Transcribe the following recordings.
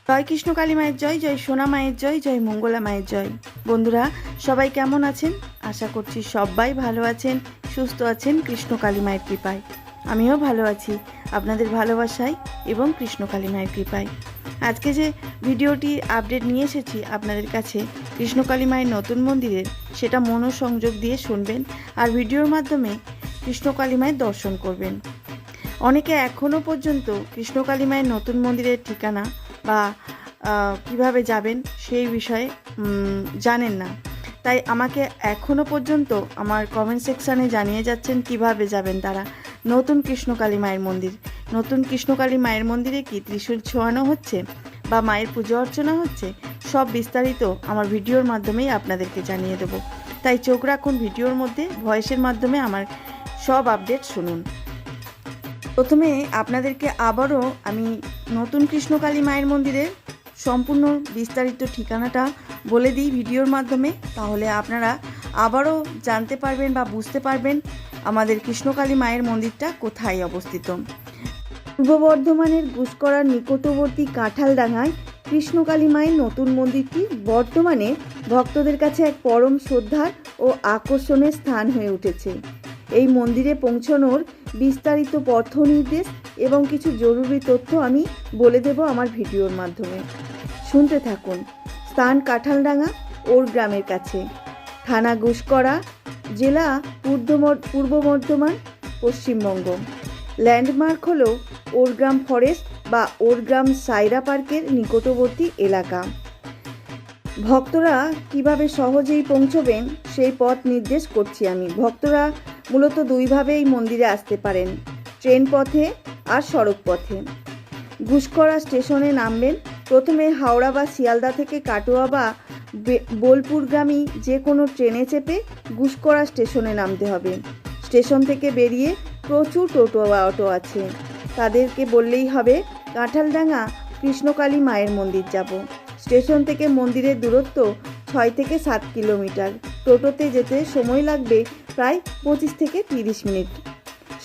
জয় কৃষ্ণ কালী মায়ের জয়, জয় সোনা মায়ের জয়, জয় মঙ্গলা মায়ের জয়। বন্ধুরা সবাই কেমন আছেন? আশা করছি সবাই ভালো আছেন, সুস্থ আছেন কৃষ্ণ কালী মায়ের কৃপায়। আমিও ভালো আছি আপনাদের ভালোবাসায় এবং কৃষ্ণ কালী মায়ের কৃপায়। আজকে যে ভিডিওটি আপডেট নিয়ে এসেছি আপনাদের কাছে কৃষ্ণ কালী মায়ের নতুন মন্দিরের, সেটা মনোসংযোগ দিয়ে শুনবেন আর ভিডিওর মাধ্যমে কৃষ্ণ কালী মায়ের দর্শন করবেন। অনেকে এখনও পর্যন্ত কৃষ্ণ কালী মায়ের নতুন মন্দিরের ঠিকানা বা কিভাবে যাবেন সেই বিষয়ে জানেন না, তাই আমাকে এখনও পর্যন্ত আমার কমেন্ট সেকশানে জানিয়ে যাচ্ছেন কিভাবে যাবেন তারা নতুন কৃষ্ণকালী মায়ের মন্দির। নতুন কৃষ্ণকালী মায়ের মন্দিরে কি ত্রিশূল ছোঁয়ানো হচ্ছে বা মায়ের পুজো অর্চনা হচ্ছে, সব বিস্তারিত আমার ভিডিওর মাধ্যমেই আপনাদেরকে জানিয়ে দেব। তাই চোখ রাখুন ভিডিওর মধ্যে, ভয়েসের মাধ্যমে আমার সব আপডেট শুনুন। প্রথমে আপনাদেরকে আবারও আমি নতুন কৃষ্ণকালী মায়ের মন্দিরের সম্পূর্ণ বিস্তারিত ঠিকানাটা বলে দিই ভিডিওর মাধ্যমে, তাহলে আপনারা আবারও জানতে পারবেন বা বুঝতে পারবেন আমাদের কৃষ্ণকালী মায়ের মন্দিরটা কোথায় অবস্থিত। পূর্ব বর্ধমানের গুসকরার নিকটবর্তী কাঁঠালডাঙ্গায় কৃষ্ণকালী মায়ের নতুন মন্দিরটি বর্তমানে ভক্তদের কাছে এক পরম শ্রদ্ধার ও আকর্ষণের স্থান হয়ে উঠেছে। এই মন্দিরে পৌঁছানোর বিস্তারিত পথ নির্দেশ এবং কিছু জরুরি তথ্য আমি বলে দেব আমার ভিডিওর মাধ্যমে, শুনতে থাকুন। স্থান কাঁঠালডাঙ্গা ওর গ্রামের কাছে, থানা গুসকরা, জেলা পূর্ব বর্ধমান, পশ্চিমবঙ্গ। ল্যান্ডমার্ক হলো ওরগ্রাম ফরেস্ট বা ওরগ্রাম সাইরা পার্কের নিকটবর্তী এলাকা। ভক্তরা কিভাবে সহজেই পৌঁছবেন সেই পথ নির্দেশ করছি আমি। ভক্তরা মূলত দুইভাবে এই মন্দিরে আসতে পারেন, ট্রেন পথে আর সড়ক পথে। গুসকরা স্টেশনে নামবেন। প্রথমে হাওড়া বা শিয়ালদা থেকে কাটোয়া বা বোলপুরগামী যে কোনো ট্রেনে চেপে গুসকরা স্টেশনে নামতে হবে। স্টেশন থেকে বেরিয়ে প্রচুর টোটো বা অটো আছে, তাদেরকে বললেই হবে কাঁঠালডাঙ্গা কৃষ্ণকালী মায়ের মন্দির যাব। স্টেশন থেকে মন্দিরের দূরত্ব 6 থেকে 7 কিলোমিটার। টোটোতে যেতে সময় লাগবে প্রায় 25 থেকে 30 মিনিট।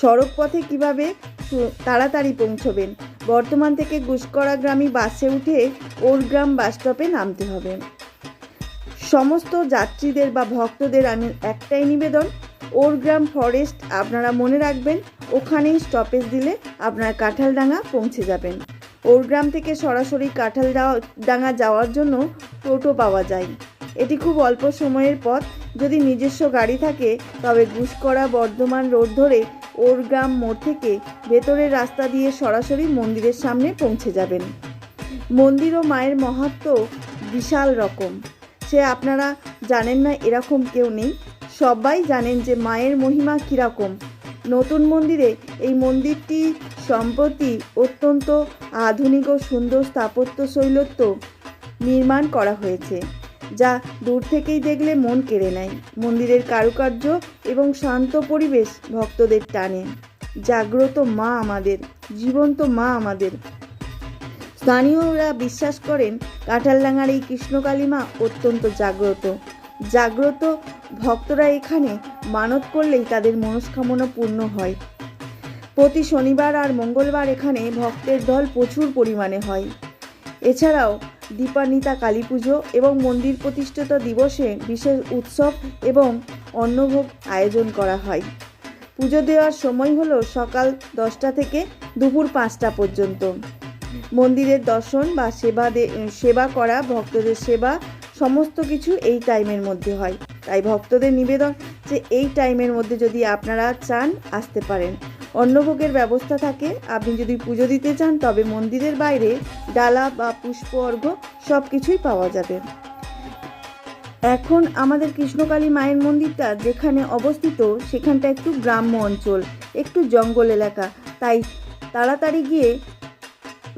সড়ক পথে কিভাবে তাড়াতাড়ি পৌঁছবেন? বর্ধমান থেকে গুসকরাগ্রামী বাসে উঠে ওরগ্রাম বাস স্টপে নামতে হবে। সমস্ত যাত্রীদের বা ভক্তদের আমি একটাই নিবেদন, ওরগ্রাম ফরেস্ট আপনারা মনে রাখবেন, ওখানেই স্টপেজ দিলে আপনার কাঁঠালডাঙ্গা পৌঁছে যাবেন। ওরগ্রাম থেকে সরাসরি কাঁঠালডাঙ্গা যাওয়ার জন্য টোটো পাওয়া যায়। এটি খুব অল্প সময়ের পথ। যদি নিজস্ব গাড়ি থাকে তবে গুসকরা বর্ধমান রোড ধরে ওরগ্রাম মোড় থেকে ভেতরের রাস্তা দিয়ে সরাসরি মন্দিরের সামনে পৌঁছে যাবেন। মন্দির ও মায়ের মাহাত্ম্য বিশাল রকম, সে আপনারা জানেন না এরকম কেউ নেই। সবাই জানেন যে মায়ের মহিমা কীরকম। নতুন মন্দিরে এই মন্দিরটি সম্প্রতি অত্যন্ত আধুনিক ও সুন্দর স্থাপত্য শৈলত্ব নির্মাণ করা হয়েছে, যা দূর থেকেই দেখলে মন কেড়ে নেয়। মন্দিরের কারুকার্য এবং শান্ত পরিবেশ ভক্তদের টানে। জাগ্রত মা আমাদের, জীবন্ত মা আমাদের। স্থানীয়রা বিশ্বাস করেন কাঁঠালডাঙ্গার এই কৃষ্ণকালী মা অত্যন্ত জাগ্রত। ভক্তরা এখানে মানত করলেই তাদের মনস্কামনা পূর্ণ হয়। প্রতি শনিবার আর মঙ্গলবার এখানে ভক্তের দল প্রচুর পরিমাণে হয়। এছাড়াও দীপান্বিতা কালী পুজো এবং মন্দির প্রতিষ্ঠাতা দিবসে বিশেষ উৎসব এবং অন্নভোগ আয়োজন করা হয়। পুজো দেওয়ার সময় হলো সকাল 10টা থেকে দুপুর 5টা পর্যন্ত। মন্দিরের দর্শন বা সেবা করা, ভক্তদের সেবা সমস্ত কিছু এই টাইমের মধ্যে হয়। তাই ভক্তদের নিবেদন যে এই টাইমের মধ্যে যদি আপনারা চান আসতে পারেন। অন্নভোগের ব্যবস্থা থাকে। আপনি যদি পুজো দিতে চান তবে মন্দিরের বাইরে ডালা বা পুষ্প অর্ঘ্য সব কিছুই পাওয়া যাবে। এখন আমাদের কৃষ্ণকালী মায়ের মন্দিরটা যেখানে অবস্থিত সেখানটা একটু গ্রাম্য অঞ্চল, একটু জঙ্গল এলাকা, তাই তাড়াতাড়ি গিয়ে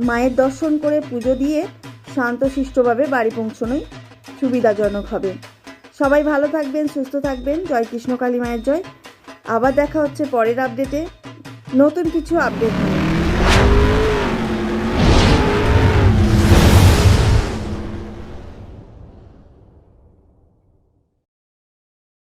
মায়ের দর্শন করে পুজো দিয়ে শান্তশিষ্টভাবে বাড়ি পৌঁছানোই সুবিধাজনক হবে। সবাই ভালো থাকবেন, সুস্থ থাকবেন। জয় কৃষ্ণকালী মায়ের জয়। আবার দেখা হচ্ছে পরের আপডেটে, নতুন কিছু আপডেট নিয়ে।